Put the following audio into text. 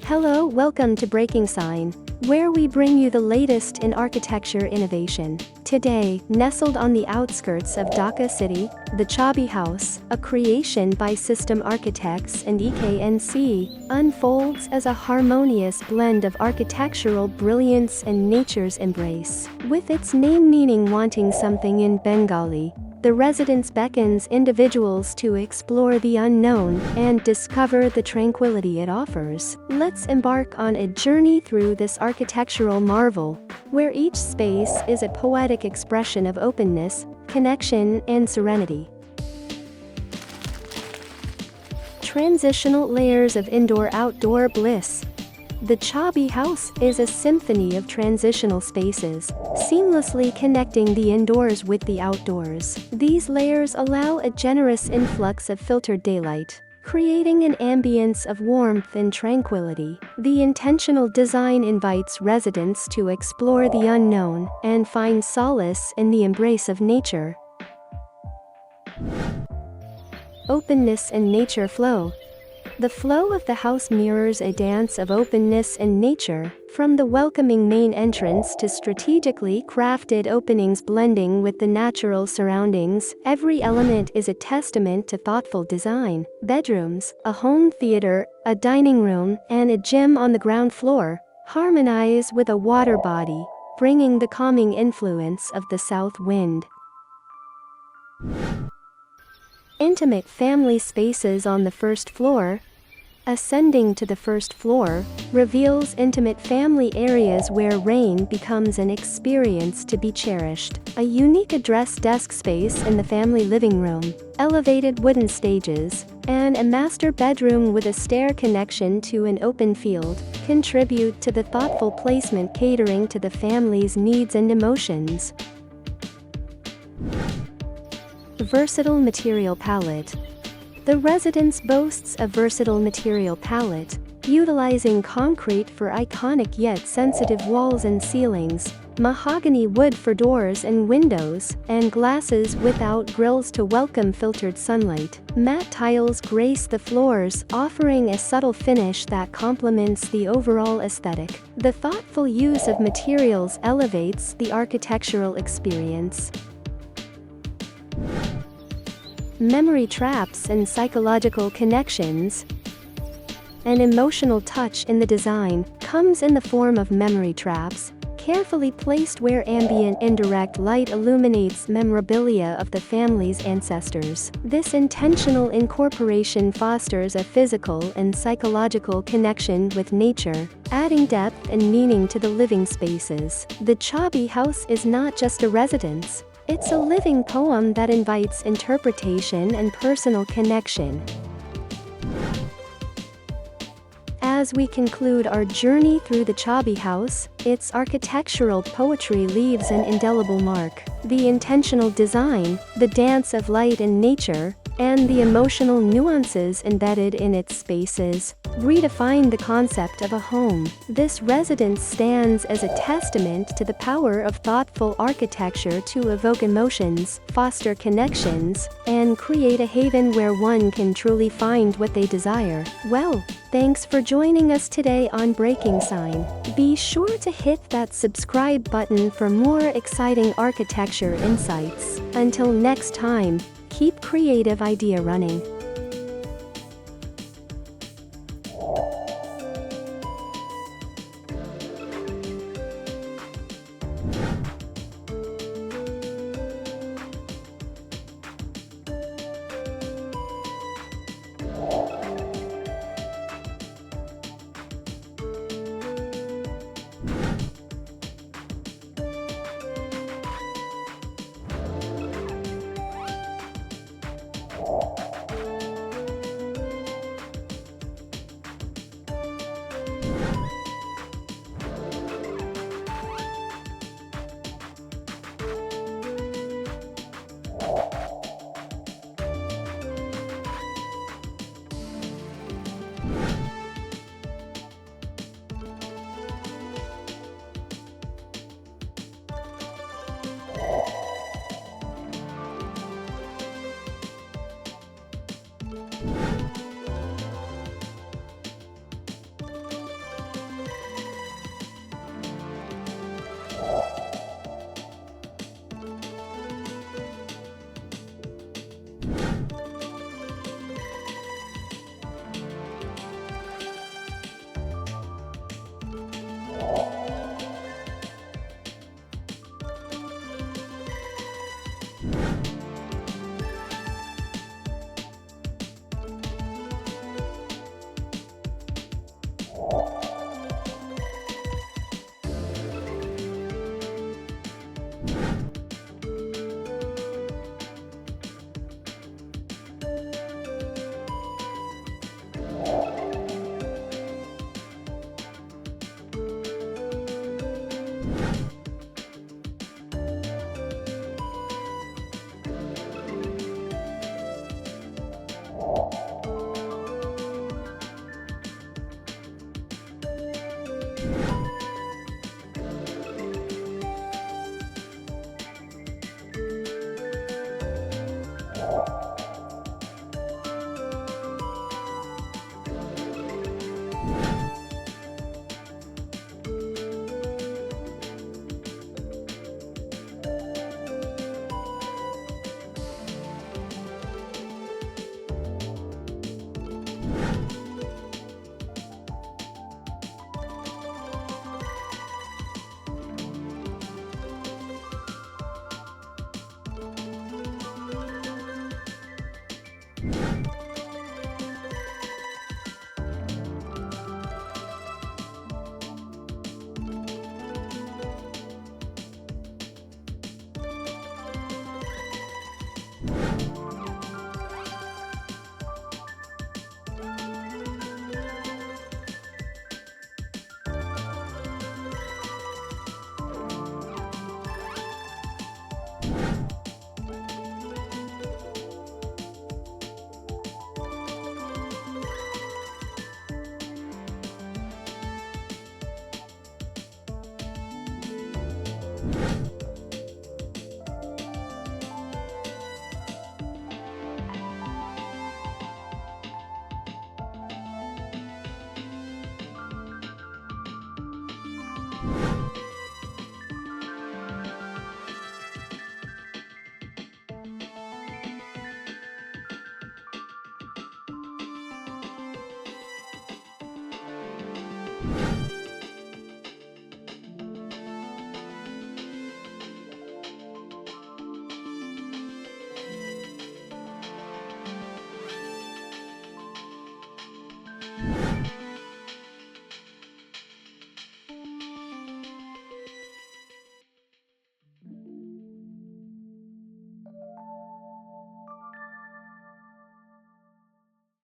Hello, welcome to Breaking Sign, where we bring you the latest in architecture innovation. Today, nestled on the outskirts of Dhaka city, the Chabby house, a creation by System Architects and EKNC, unfolds as a harmonious blend of architectural brilliance and nature's embrace. With its name meaning wanting something in Bengali, the residence beckons individuals to explore the unknown and discover the tranquility it offers. Let's embark on a journey through this architectural marvel, where each space is a poetic expression of openness, connection, and serenity. Transitional layers of indoor-outdoor bliss. The Chabby house is a symphony of transitional spaces, seamlessly connecting the indoors with the outdoors. These layers allow a generous influx of filtered daylight, creating an ambience of warmth and tranquility. The intentional design invites residents to explore the unknown and find solace in the embrace of nature. Openness and nature flow. The flow of the house mirrors a dance of openness and nature, from the welcoming main entrance to strategically crafted openings blending with the natural surroundings. Every element is a testament to thoughtful design. Bedrooms, a home theater, a dining room, and a gym on the ground floor harmonize with a water body, bringing the calming influence of the south wind. Intimate family spaces on the first floor. Ascending to the first floor reveals intimate family areas where reign becomes an experience to be cherished. A unique address desk space in the family living room, elevated wooden stages, and a master bedroom with a stair connection to an open field contribute to the thoughtful placement catering to the family's needs and emotions. Versatile material palette. The residence boasts a versatile material palette, utilizing concrete for iconic yet sensitive walls and ceilings, mahogany wood for doors and windows, and glasses without grills to welcome filtered sunlight. Matte tiles grace the floors, offering a subtle finish that complements the overall aesthetic. The thoughtful use of materials elevates the architectural experience. Memory traps and psychological connections. An emotional touch in the design comes in the form of memory traps, carefully placed where ambient indirect light illuminates memorabilia of the family's ancestors. This intentional incorporation fosters a physical and psychological connection with nature, adding depth and meaning to the living spaces. The Chabby house is not just a residence. It's a living poem that invites interpretation and personal connection. As we conclude our journey through the Chabby house, its architectural poetry leaves an indelible mark. The intentional design, the dance of light and nature, and the emotional nuances embedded in its spaces redefine the concept of a home. This residence stands as a testament to the power of thoughtful architecture to evoke emotions, foster connections, and create a haven where one can truly find what they desire. Well, thanks for joining us today on Breaking Sign. Be sure to hit that subscribe button for more exciting architecture insights. Until next time, keep creative idea running. you.